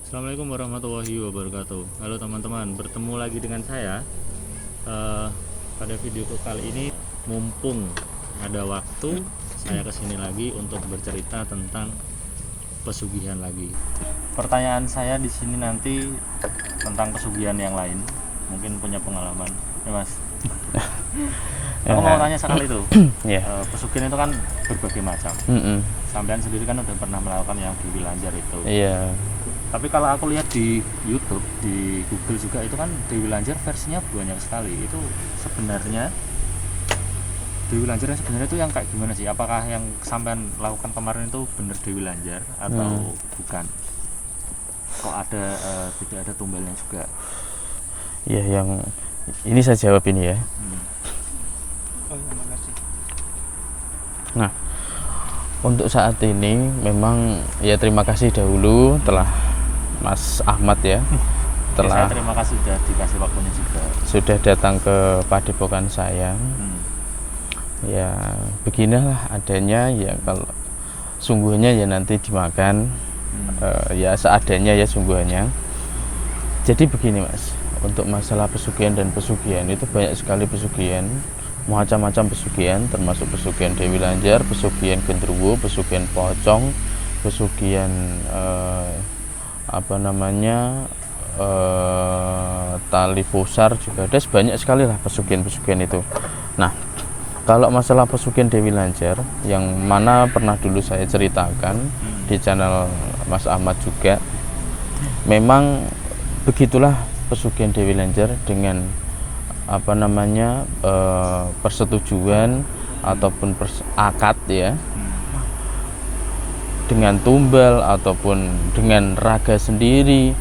Assalamualaikum warahmatullahi wabarakatuh. Halo teman-teman, bertemu lagi dengan saya. Pada video kali ini, mumpung ada waktu, saya kesini lagi untuk bercerita tentang pesugihan lagi. Pertanyaan saya di sini nanti tentang pesugihan yang lain, mungkin punya pengalaman, ya Mas. Aku mau tanya sekali itu. Pesugihan itu kan berbagai macam. Sampean sendiri kan udah pernah melakukan yang di Wilanjar itu. Iya. Tapi kalau aku lihat di YouTube, di Google juga itu kan Dewi Lanjar versinya banyak sekali. Itu sebenarnya Dewi Lanjar sebenarnya itu yang kayak gimana sih? Apakah yang sampean lakukan kemarin itu benar Dewi Lanjar atau bukan? Kok ada tidak ada tumbalnya juga? Iya, yang ini saya jawab ini ya. Nah, untuk saat ini memang ya terima kasih dahulu telah Mas Ahmad ya telah saya terima kasih sudah dikasih waktunya juga, sudah datang ke padepokan saya. Ya beginilah adanya ya, kalau sungguhnya ya nanti dimakan ya seadanya ya sungguhnya. Jadi begini Mas, untuk masalah pesugihan dan pesugihan itu banyak sekali pesugihan, macam-macam pesugihan, termasuk pesugihan Dewi Lanjar, pesugihan Gendruwo, pesugihan pocong, pesugihan tali pusar juga ada, banyak sekali lah pesugihan-pesugihan itu. Nah, kalau masalah pesugihan Dewi Lanjar yang mana pernah dulu saya ceritakan di channel Mas Ahmad juga, memang begitulah pesugihan Dewi Lanjar dengan persetujuan ataupun akad ya, dengan tumbal ataupun dengan raga sendiri.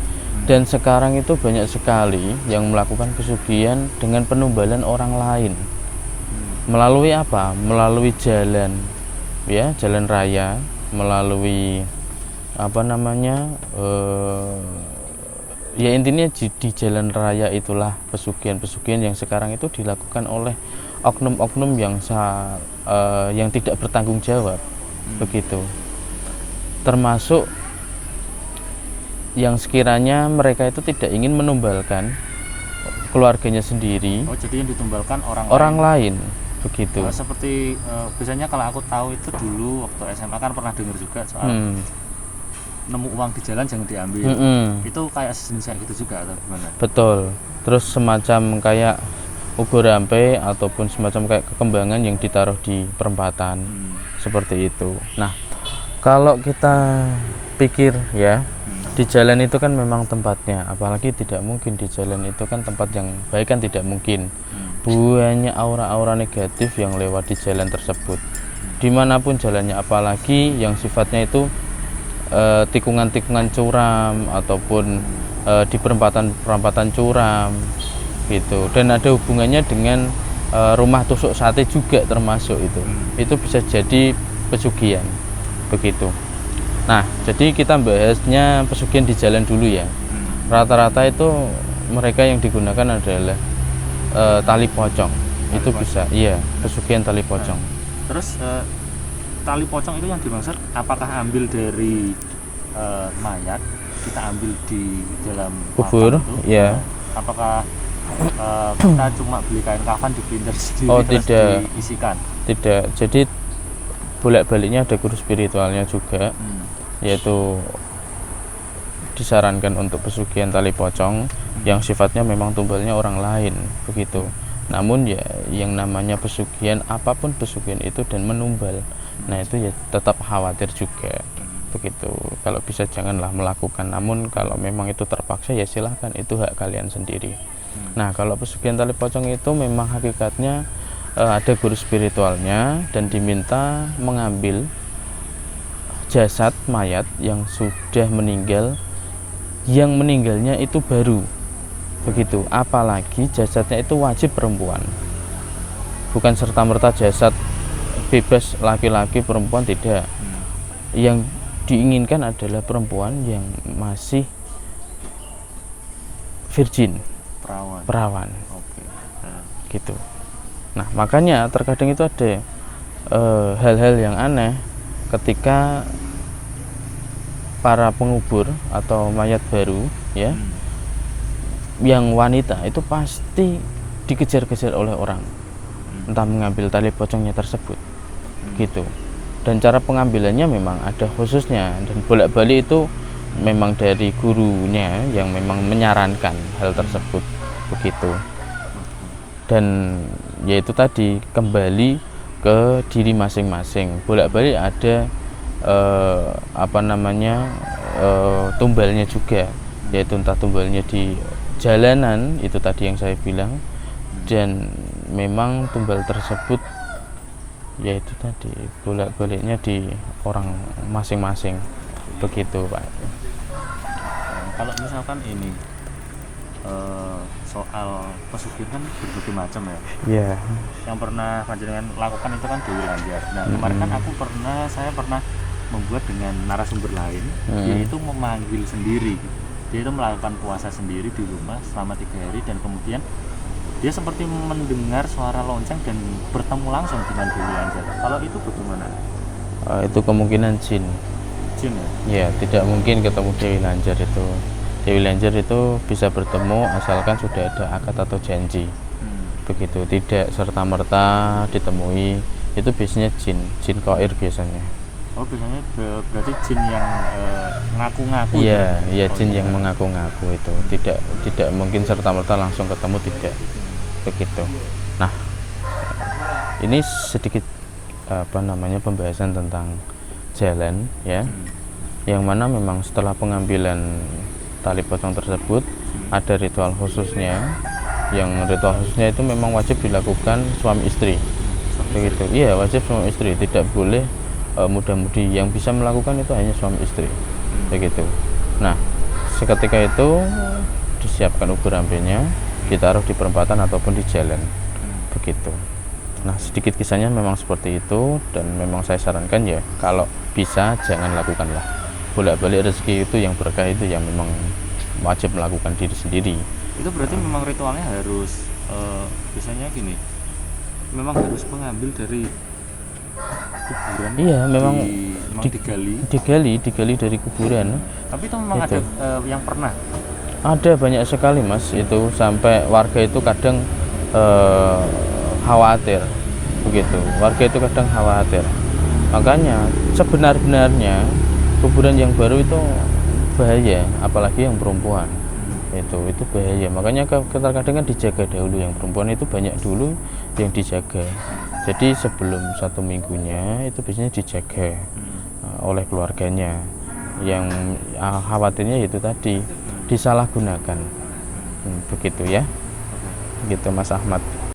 Dan sekarang itu banyak sekali yang melakukan pesugihan dengan penumbalan orang lain. Melalui apa? Melalui jalan ya, jalan raya, melalui ya intinya di jalan raya itulah pesugihan-pesugihan yang sekarang itu dilakukan oleh oknum-oknum yang tidak bertanggung jawab. Begitu. Termasuk yang sekiranya mereka itu tidak ingin menumbalkan keluarganya sendiri. Oh, jadi yang ditumbalkan orang lain. Begitu. Seperti biasanya kalau aku tahu itu dulu waktu SMA kan pernah dengar juga soal nemu uang di jalan jangan diambil. Itu kayak sejenis kayak gitu juga atau gimana? Betul. Terus semacam kayak ubur rampe ataupun semacam kayak kekembangan yang ditaruh di perempatan. Seperti itu. Nah, kalau kita pikir ya, di jalan itu kan memang tempatnya, apalagi tidak mungkin di jalan itu kan tempat yang baik kan, tidak mungkin. Banyak aura-aura negatif yang lewat di jalan tersebut, dimanapun jalannya, apalagi yang sifatnya itu tikungan-tikungan curam ataupun di perempatan curam gitu. Dan ada hubungannya dengan rumah tusuk sate juga termasuk itu bisa jadi pesugihan begitu. Nah, jadi kita bahasnya pesugihan di jalan dulu ya. Rata-rata itu mereka yang digunakan adalah tali pocong. Itu bisa, iya, pesugihan tali pocong. Terus tali pocong itu yang dimaksud apakah ambil dari mayat, kita ambil di dalam kubur, ya. Apakah kita cuma beli kain kafan dipinter sendiri terus tidak diisikan? Tidak. Jadi bolak-baliknya ada guru spiritualnya juga. Yaitu disarankan untuk pesugihan tali pocong yang sifatnya memang tumbalnya orang lain begitu. Namun ya yang namanya pesugihan, apapun pesugihan itu dan menumbal, nah itu ya tetap khawatir juga begitu. Kalau bisa janganlah melakukan, namun kalau memang itu terpaksa ya silahkan, itu hak kalian sendiri. Nah, kalau pesugihan tali pocong itu memang hakikatnya ada guru spiritualnya dan diminta mengambil jasad mayat yang sudah meninggal, yang meninggalnya itu baru begitu, apalagi jasadnya itu wajib perempuan, bukan serta-merta jasad bebas laki-laki perempuan, tidak. Yang diinginkan adalah perempuan yang masih virgin, perawan. Gitu. Nah, makanya terkadang itu ada hal-hal yang aneh ketika para pengubur atau mayat baru ya, yang wanita itu pasti dikejar-kejar oleh orang, entah mengambil tali pocongnya tersebut gitu. Dan cara pengambilannya memang ada khususnya, dan bolak-balik itu memang dari gurunya yang memang menyarankan hal tersebut begitu. Dan yaitu tadi kembali ke diri masing-masing, bolak-balik ada tumbalnya juga, yaitu entah tumbalnya di jalanan itu tadi yang saya bilang, dan memang tumbal tersebut yaitu tadi bolak-baliknya di orang masing-masing begitu Pak. Kalau misalkan ini soal pesugihan berbagai macam ya. Iya. Yang pernah panjenengan lakukan itu kan Dewi Lanjar. Nah kemarin kan saya pernah membuat dengan narasumber lain, yaitu memanggil sendiri. Dia itu melakukan puasa sendiri di rumah selama 3 hari, dan kemudian dia seperti mendengar suara lonceng dan bertemu langsung dengan Dewi Lanjar. Kalau itu bagaimana? Itu kemungkinan jin. Jin ya? Ya, tidak mungkin ketemu Dewi Lanjar itu. Dewi Lanjar itu bisa bertemu asalkan sudah ada akad atau janji. Begitu, tidak serta-merta ditemui. Itu biasanya jin qair biasanya. Oh, biasanya berarti jin yang ngaku-ngaku. Iya, iya, jin yang mengaku-ngaku itu. Tidak mungkin serta-merta langsung ketemu, tidak. Begitu. Nah, ini sedikit pembahasan tentang jalan ya, yang mana memang setelah pengambilan tali pocong tersebut ada ritual khususnya, yang ritual khususnya itu memang wajib dilakukan suami istri begitu. Iya, wajib suami istri, tidak boleh muda-mudi. Yang bisa melakukan itu hanya suami istri begitu. Nah, seketika itu disiapkan ubur ampenya, ditaruh di perempatan ataupun di jalan begitu. Nah, sedikit kisahnya memang seperti itu, dan memang saya sarankan ya kalau bisa jangan lakukanlah. Bolak-balik rezeki itu yang berkah itu yang memang wajib melakukan diri sendiri. Itu berarti memang ritualnya harus biasanya gini, memang harus mengambil dari kuburan. Iya, memang digali dari kuburan. Tapi itu memang itu. Ada yang pernah. Ada banyak sekali Mas, itu sampai warga itu kadang khawatir begitu. Warga itu kadang khawatir. Makanya sebenar-benarnya kuburan yang baru itu bahaya, apalagi yang perempuan. Itu bahaya. Makanya kadang kan dijaga dahulu, yang perempuan itu banyak dulu yang dijaga. Jadi sebelum 1 minggunya itu biasanya dijaga oleh keluarganya. Yang khawatirnya itu tadi disalahgunakan. Begitu ya. Gitu Mas Ahmad.